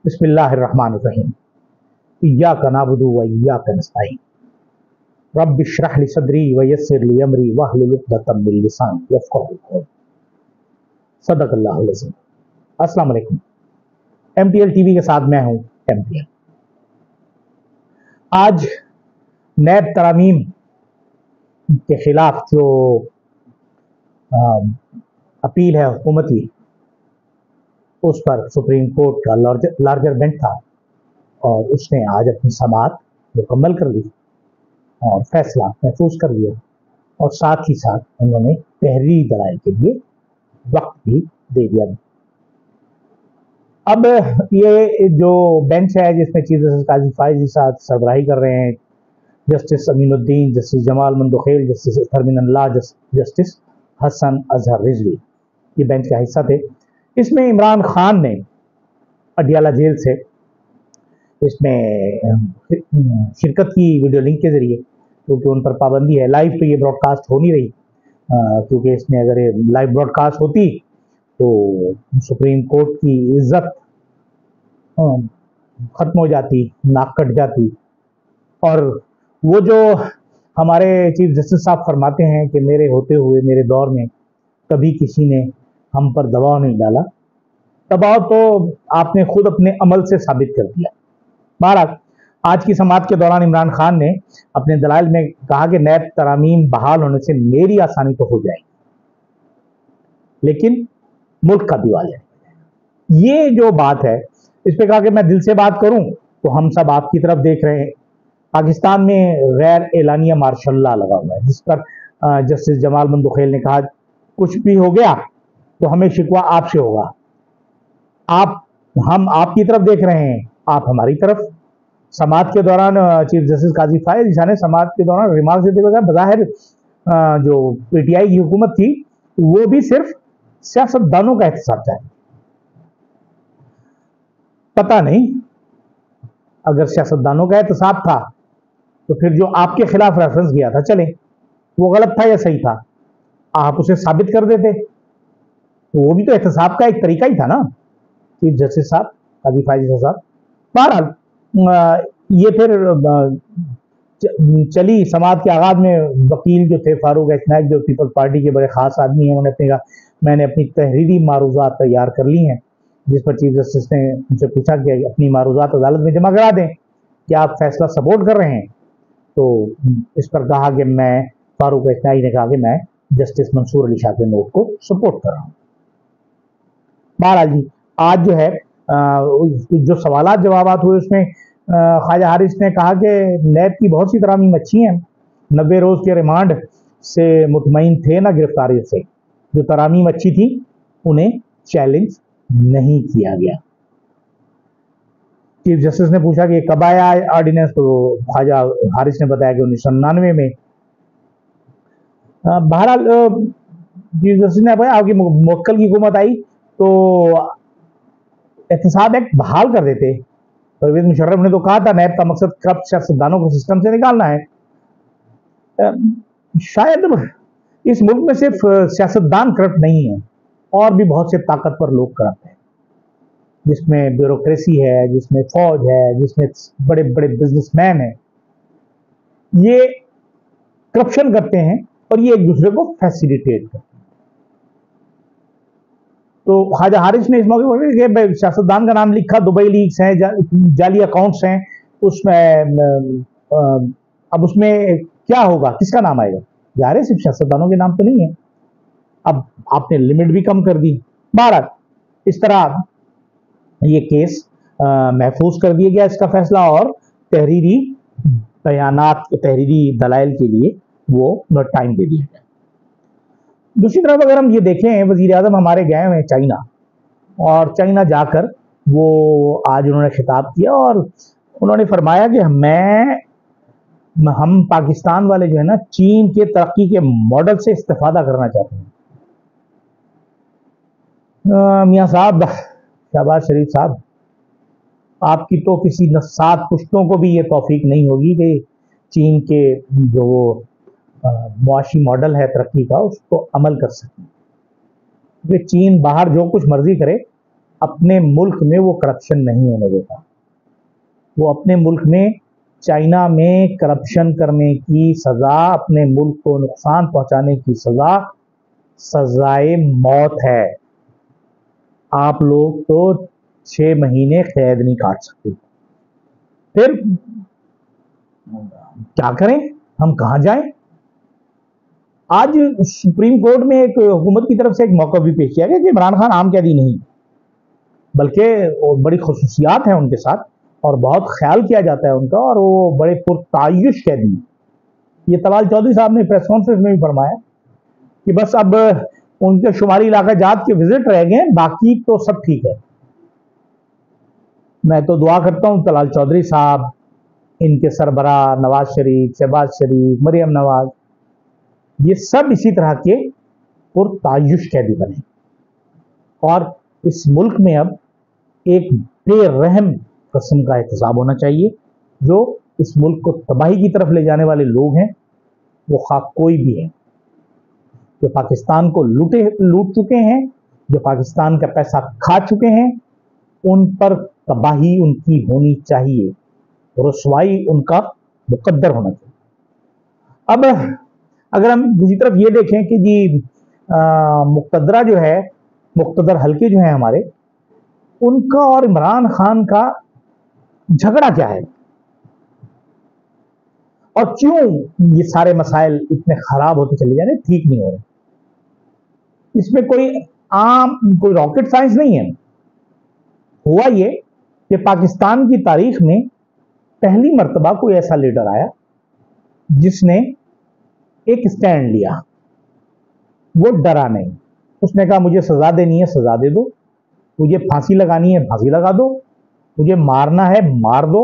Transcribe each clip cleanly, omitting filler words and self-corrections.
बिस्मिल्लाहिर्रहमानिर्रहीम। इय्याका नअबुदु व इय्याका नस्तईन। रब्बि इश्रह ली सदरी व यस्सिर ली अमरी वहलुल उक़दतम मिन लिसानी यफ़क़हू क़ौली। सदक़ल्लाहुल अज़ीम। अस्सलाम वालेकुम। एमटीएल टीवी के साथ मैं हूं एमटीएल। आज नैब तरामीम के खिलाफ जो अपील है हुकूमत की, उस पर सुप्रीम कोर्ट का लार्जर बेंच था और उसने आज अपनी समाअत मुकम्मल कर ली और फैसला महफूज कर लिया और साथ ही साथ उन्होंने तहरीरी दलाइल के लिए वक्त भी दे दिया। अब ये जो बेंच है जिसमें चीफ जस्टिस काजी फायज़ साहब सरबराही कर रहे हैं, justice Aminuddin, justice Jamal Mandokhail, justice Akhtar Minallah, justice Hasan Azhar Rizvi, ये बेंच का हिस्सा थे। इसमें इमरान खान ने अडियाला जेल से इसमें शिरकत की वीडियो लिंक के जरिए, क्योंकि उन पर पाबंदी है, लाइव तो ये ब्रॉडकास्ट हो नहीं रही, क्योंकि इसमें अगर ये लाइव ब्रॉडकास्ट होती तो सुप्रीम कोर्ट की इज्जत खत्म हो जाती, नाक कट जाती। और वो जो हमारे चीफ जस्टिस साहब फरमाते हैं कि मेरे होते हुए मेरे दौर में कभी किसी ने हम पर दबाव नहीं डाला, दबाव तो आपने खुद अपने अमल से साबित कर दिया। बहरहाल आज की समाअत के दौरान इमरान खान ने अपने दलाइल में कहा कि नैब तरामीम बहाल होने से मेरी आसानी तो हो जाएगी, लेकिन मुल्क का दिवालिया। ये जो बात है, इस पे कहा कि मैं दिल से बात करूं तो हम सब आपकी तरफ देख रहे हैं। पाकिस्तान में गैर एलानिया मार्शल लॉ लगा हुआ है, जिस पर जस्टिस जमाल मंदोखेल ने कहा कुछ भी हो गया तो हमें शिकवा आपसे होगा, हम आपकी तरफ देख रहे हैं, आप हमारी तरफ। समाअत के दौरान चीफ जस्टिस काजी फायज़ ने समाअत के दौरान रिमार्क देते हुए कहा बज़ाहिर जो पीटीआई की हुकूमत थी वो भी सिर्फ सियासतदानों का एहतसाब चाहती। पता नहीं, अगर सियासतदानों का एहतसाब था तो फिर जो आपके खिलाफ रेफरेंस किया था, चले वो गलत था या सही था, आप उसे साबित कर देते, वो भी तो एहतसाब का एक तरीका ही था ना चीफ जस्टिस साहब काजी फायज़ साहब। बहरहाल ये फिर चली समाअत के आगाज में वकील जो थे फारूक नाइक, जो पीपल्स पार्टी के बड़े खास आदमी हैं, उन्होंने कहा मैंने अपनी तहरीरी मारूजात तैयार कर ली हैं, जिस पर चीफ जस्टिस ने उनसे पूछा कि अपनी मारूजात अदालत में जमा करा दें, क्या आप फैसला सपोर्ट कर रहे हैं? तो इस पर कहा कि मैं, फारूक नाइक ने कहा कि मैं जस्टिस मंसूर अली शाह के नोट को सपोर्ट कर रहा हूँ। बहरहाल जी आज जो है जो सवालात जवाबात हुए उसमें ख्वाजा हारिस ने कहा कि नैब की बहुत सी तरामीम अच्छी हैं, 90 रोज के रिमांड से मुतमईन थे ना गिरफ्तारी से, जो तरामीम अच्छी थी उन्हें चैलेंज नहीं किया गया। चीफ जस्टिस ने पूछा कि कब आया ऑर्डिनेंस, तो ख्वाजा हारिस ने बताया कि 1999 में। बहरहाल चीफ जस्टिस ने बताया आपकी मुवक्किल की हुकूमत आई तो एहतसाब एक्ट बहाल कर देते। परवेज मुशर्रफ ने तो कहा था नैब का मकसद करप्ट सियासतदानों को सिस्टम से निकालना है। शायद इस मुल्क में सिर्फ सियासतदान करप्ट नहीं है, और भी बहुत से ताकतवर लोग करप्ट हैं, जिसमें ब्यूरोक्रेसी है, जिसमें फौज है, जिसमें बड़े बड़े बिजनेसमैन हैं। ये करप्शन करते हैं और ये एक दूसरे को फैसिलिटेट करते हैं। तो ख्वाजा हारिस ने इस मौके पर सियासतदान का नाम लिखा, दुबई लीक्स हैं, जाली अकाउंट्स हैं, उसमें अब उसमें क्या होगा, किसका नाम आएगा? जाहिर है सिर्फ सियासतदानों के नाम तो नहीं है। अब आपने लिमिट भी कम कर दी। बहरहाल इस तरह ये केस महफूज कर दिया गया, इसका फैसला, और तहरीरी बयानात, तहरीरी दलाइल के लिए वो टाइम दे दिया गया। दूसरी तरफ अगर हम ये देखें, वजीर आजम हमारे गए हैं चाइना, और चाइना जाकर वो आज उन्होंने खिताब किया और उन्होंने फरमाया कि हम पाकिस्तान वाले जो है ना, चीन के तरक्की के मॉडल से इस्तेफादा करना चाहते हैं। मियाँ साहब, शहबाज शरीफ साहब, आपकी तो किसी नसात पुश्तों को भी ये तौफीक नहीं होगी कि चीन के जो मुआशी मॉडल है तरक्की का, उसको अमल कर सकें। वे चीन बाहर जो कुछ मर्जी करे, अपने मुल्क में वो करप्शन नहीं होने देता। वो अपने मुल्क में, चाइना में करप्शन करने की सज़ा, अपने मुल्क को नुकसान पहुंचाने की सज़ा सज़ाए मौत है। आप लोग तो 6 महीने कैद नहीं काट सकते। फिर क्या करें, हम कहां जाएं? आज सुप्रीम कोर्ट में एक हुकूमत की तरफ से एक मौका भी पेश किया गया कि इमरान खान आम कैदी नहीं, बल्कि बड़ी खुसूसियात हैं उनके साथ और बहुत ख्याल किया जाता है उनका, और वो बड़े पुरतायुश कैदी। ये तलाल चौधरी साहब ने प्रेस कॉन्फ्रेंस में भी फरमाया कि बस अब उनके शुमारी इलाका जात के विजिट रह गए, बाकी तो सब ठीक है। मैं तो दुआ करता हूं तलाल चौधरी साहब, इनके सरबरा नवाज शरीफ, शहबाज शरीफ, मरियम नवाज, ये सब इसी तरह के पुरतायुश कैदी बने और इस मुल्क में अब एक बेरहम किस्म का एहतसाब होना चाहिए। जो इस मुल्क को तबाही की तरफ ले जाने वाले लोग हैं, वो खा कोई भी है, जो पाकिस्तान को लूट चुके हैं, जो पाकिस्तान का पैसा खा चुके हैं, उन पर तबाही उनकी होनी चाहिए, रुसवाई उनका मुकद्दर होना चाहिए। अब अगर हम दूसरी तरफ ये देखें कि जी मुक्तदरा जो है, मुक्तदर हल्के जो हैं हमारे, उनका और इमरान खान का झगड़ा क्या है और क्यों ये सारे मसाइल इतने खराब होते चले जा रहे, ठीक नहीं हो रहे। इसमें कोई रॉकेट साइंस नहीं है। हुआ ये कि पाकिस्तान की तारीख में पहली मर्तबा कोई ऐसा लीडर आया जिसने एक स्टैंड लिया, वो डरा नहीं। उसने कहा मुझे सजा देनी है सजा दे दो, मुझे फांसी लगानी है फांसी लगा दो, मुझे मारना है मार दो,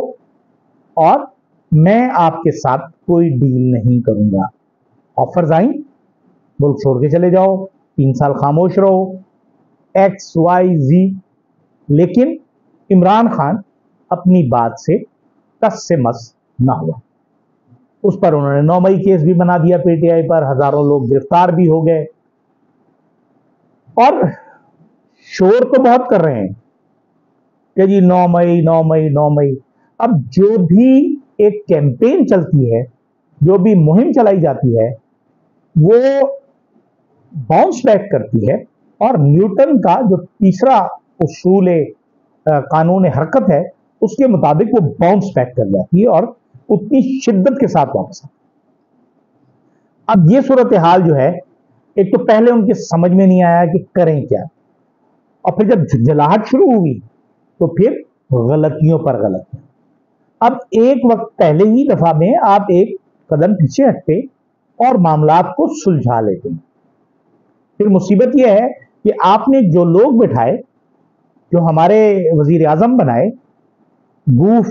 और मैं आपके साथ कोई डील नहीं करूंगा। ऑफर्स आई, मुल्क छोड़ के चले जाओ, 3 साल खामोश रहो, XYZ। लेकिन इमरान खान अपनी बात से टस से मस ना हुआ। उस पर उन्होंने 9 मई केस भी बना दिया PTI पर, हजारों लोग गिरफ्तार भी हो गए और शोर तो बहुत कर रहे हैं कि जी 9 मई 9 मई 9 मई। अब जो भी एक कैंपेन चलती है, जो भी मुहिम चलाई जाती है, वो बाउंस बैक करती है और न्यूटन का जो तीसरा उसूल कानून हरकत है, उसके मुताबिक वो बाउंस बैक कर जाती है और उतनी शिद्दत के साथ वापस। अब ये सूरत हाल जो है, एक तो पहले उनके समझ में नहीं आया कि करें क्या, और फिर जब झुंझलाहट शुरू हुई तो फिर गलतियों पर गलतियां। अब एक वक्त पहले ही दफा में आप एक कदम पीछे हटते और मामलात को सुलझा लेते। फिर मुसीबत यह है कि आपने जो लोग बिठाए, जो हमारे वजीर आजम बनाए, गूफ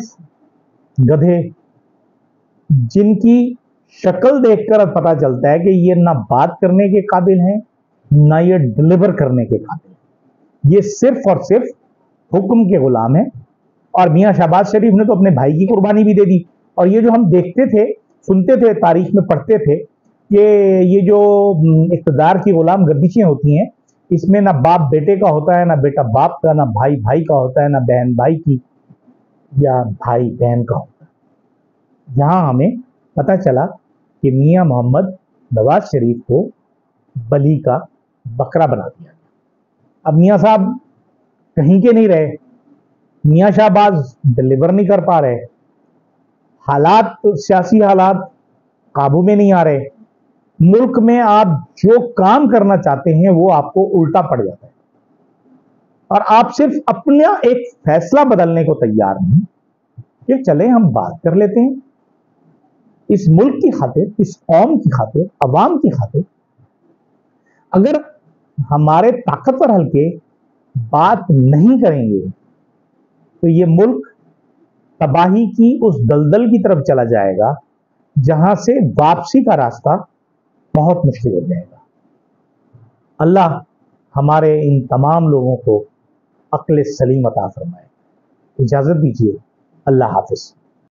गधे, जिनकी शक्ल देखकर पता चलता है कि ये ना बात करने के काबिल हैं, ना ये डिलीवर करने के काबिल, ये सिर्फ और सिर्फ हुक्म के गुलाम है। और मियां शहबाज शरीफ ने तो अपने भाई की कुर्बानी भी दे दी। और ये जो हम देखते थे, सुनते थे, तारीख में पढ़ते थे कि ये जो इक़्तिदार की गुलाम गर्दिशें होती हैं, इसमें ना बाप बेटे का होता है, ना बेटा बाप का, ना भाई भाई का होता है, ना बहन भाई की या भाई बहन का होता है। यहां हमें पता चला कि मियां मोहम्मद नवाज शरीफ को बली का बकरा बना दिया। अब मियां साहब कहीं के नहीं रहे, मियां शहबाज डिलीवर नहीं कर पा रहे, हालात, सियासी हालात काबू में नहीं आ रहे, मुल्क में आप जो काम करना चाहते हैं वो आपको उल्टा पड़ जाता है और आप सिर्फ अपना एक फैसला बदलने को तैयार नहीं कि चले हम बात कर लेते हैं इस मुल्क की खातिर, इस कौम की खातिर, अवाम की खातिर। अगर हमारे ताकतवर हल्के बात नहीं करेंगे तो ये मुल्क तबाही की उस दलदल की तरफ चला जाएगा जहां से वापसी का रास्ता बहुत मुश्किल हो जाएगा। अल्लाह हमारे इन तमाम लोगों को अक्ल सलीम अता फरमाए। इजाजत दीजिए, अल्लाह हाफिज।